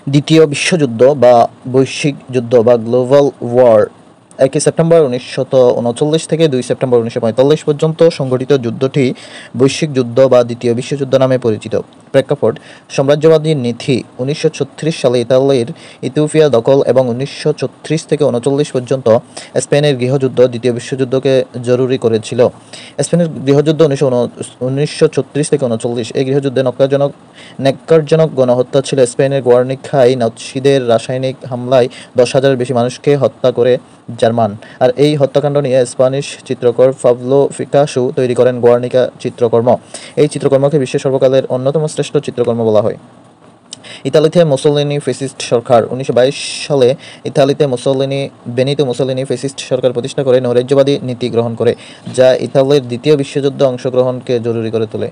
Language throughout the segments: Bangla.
দ্বিতীয় বিশ্বযুদ্ধ বা বৈশ্বিক যুদ্ধ বা গ্লোবাল ওয়ার 1 সেপ্টেম্বর 1939 থেকে 2 সেপ্টেম্বর 1945 পর্যন্ত সংঘটিত যুদ্ধটি বৈশ্বিক যুদ্ধ বা দ্বিতীয় বিশ্বযুদ্ধ নামে পরিচিত। প্রেক্ষাপট: সাম্রাজ্যবাদী নীতি 1936 সালে ইতালির ইথিওপিয়া দখল এবং 1936 থেকে 1939 পর্যন্ত স্পেনের গৃহযুদ্ধ দ্বিতীয় বিশ্বযুদ্ধকে জরুরি করেছিল। স্পেনের গৃহযুদ্ধ 1936 থেকে 1939 এই গৃহযুদ্ধে ন্যাক্কারজনক গণহত্যা ছিল। স্পেনের গুয়ার্নিকায় নাৎসিদের রাসায়নিক হামলায় 10,000-এর বেশি মানুষকে হত্যা করে জার্মান। আর এই হত্যাকাণ্ড নিয়ে স্প্যানিশ চিত্রকর পাবলো পিকাসো তৈরি করেন গুয়ার্নিকা চিত্রকর্ম। এই চিত্রকর্মকে বিশ্বের সর্বকালের অন্যতম শ্রেষ্ঠ চিত্রকর্ম বলা হয়। ইতালিতে মুসোলিনি ফ্যাসিস্ট সরকার 1922 সালে ইতালিতে বেনিতো মুসোলিনি ফ্যাসিস্ট সরকার প্রতিষ্ঠা করে নৈরাজ্যবাদী নীতি গ্রহণ করে, যা ইতালির দ্বিতীয় বিশ্বযুদ্ধে অংশগ্রহণকে জরুরি করে তোলে।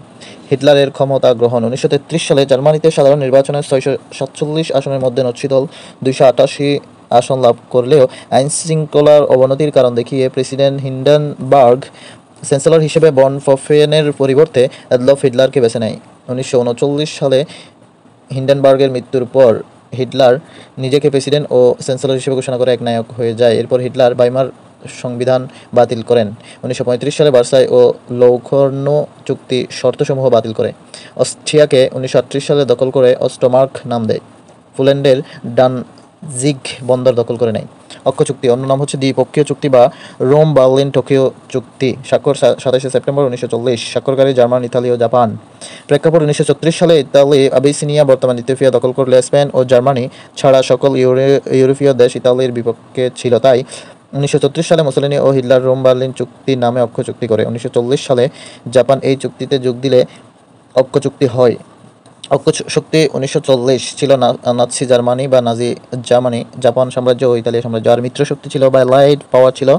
হিটলারের ক্ষমতা গ্রহণ 1933 সালে জার্মানিতে সাধারণ নির্বাচনে 647 আসনের মধ্যে নাৎসি দল 288 আসন লাভ করলেও আইনশৃঙ্খলার অবনতির কারণ দেখিয়ে প্রেসিডেন্ট হিন্ডেনবার্গ চ্যান্সেলর হিসেবে বন পফেনের পরিবর্তে অ্যাডলফ হিটলারকে বেছে নেয়। 1939 সালে হিন্ডেনবার্গের মৃত্যুর পর হিটলার নিজেকে প্রেসিডেন্ট ও চ্যান্সেলর হিসেবে ঘোষণা করে একনায়ক হয়ে যায়। এরপর হিটলার ভাইমার সংবিধান বাতিল করেন। 1935 সালে ভার্সাই ও লৌখর্নো চুক্তি শর্তসমূহ বাতিল করে। অস্ট্রিয়াকে 1938 সালে দখল করে অস্টমার্ক নাম দেয়। পোল্যান্ডের ডানজিগ বন্দর দখল করে নেয়। অক্ষ চুক্তি, অন্য নাম হচ্ছে দ্বিপক্ষীয় চুক্তি বা রোম বার্লিন টোকিও চুক্তি, স্বাক্ষর 27 সেপ্টেম্বর 1940, স্বাক্ষরকারী জার্মান, ইতালি ও জাপান। প্রেক্ষাপট: 1936 সালে ইতালি আবিসিনিয়া বর্তমান ইথিওপিয়া দখল করলে স্পেন ও জার্মানি ছাড়া সকল ইউরোপীয় দেশ ইতালির বিপক্ষে ছিল। তাই 1934 সালে মুসোলিনি ও হিটলার রোম বার্লিন চুক্তি নামে অক্ষ চুক্তি করে। 1940 সালে জাপান এই চুক্তিতে যোগ দিলে অক্ষ চুক্তি হয়। অক্ষ শক্তি 1940 ছিল নাৎসি জার্মানি বা নাজি জার্মানি, জাপান সাম্রাজ্য ও ইতালিয়া সাম্রাজ্য। আর মিত্র শক্তি ছিল বা অ্যালাইড পাওয়ার ছিল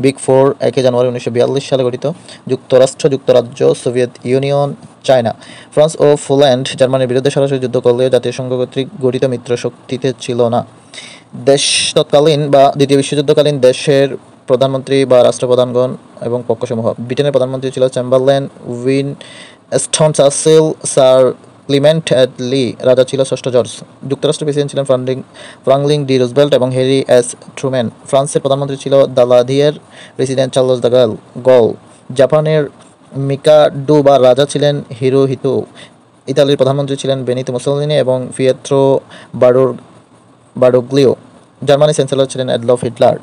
বিগ ফোর। 1 জানুয়ারি 1942 সালে গঠিত: যুক্তরাষ্ট্র, যুক্তরাজ্য, সোভিয়েত ইউনিয়ন, চায়না। ফ্রান্স ও পোল্যান্ড জার্মানির বিরুদ্ধে সরাসরি যুদ্ধ করলেও জাতিসংঘ কর্তৃক গঠিত মিত্র শক্তিতে ছিল না। তৎকালীন বা দ্বিতীয় বিশ্বযুদ্ধকালীন দেশের প্রধানমন্ত্রী বা রাষ্ট্রপ্রধানগণ এবং পক্ষসমূহ: ব্রিটেনের প্রধানমন্ত্রী ছিল Chamberlain, Winston Churchill, sir Clement Attlee, রাজা ছিল ষষ্ঠ জর্জ। যুক্তরাষ্ট্রের প্রেসিডেন্ট ছিলেন ফ্রাঙ্কলিন ডি রুজভেল্ট এবং হ্যারি এস ট্রুম্যান। ফ্রান্সের প্রধানমন্ত্রী ছিল দালাদিয়ের, প্রেসিডেন্ট চার্লস দ্য গল। জাপানের মিকাডো বা রাজা ছিলেন হিরোহিতো। ইতালির প্রধানমন্ত্রী ছিলেন বেনিতো মুসোলিনি এবং পিয়েত্রো বারোগ্লিও। জার্মানির চ্যান্সেলর ছিলেন অ্যাডলফ হিটলার।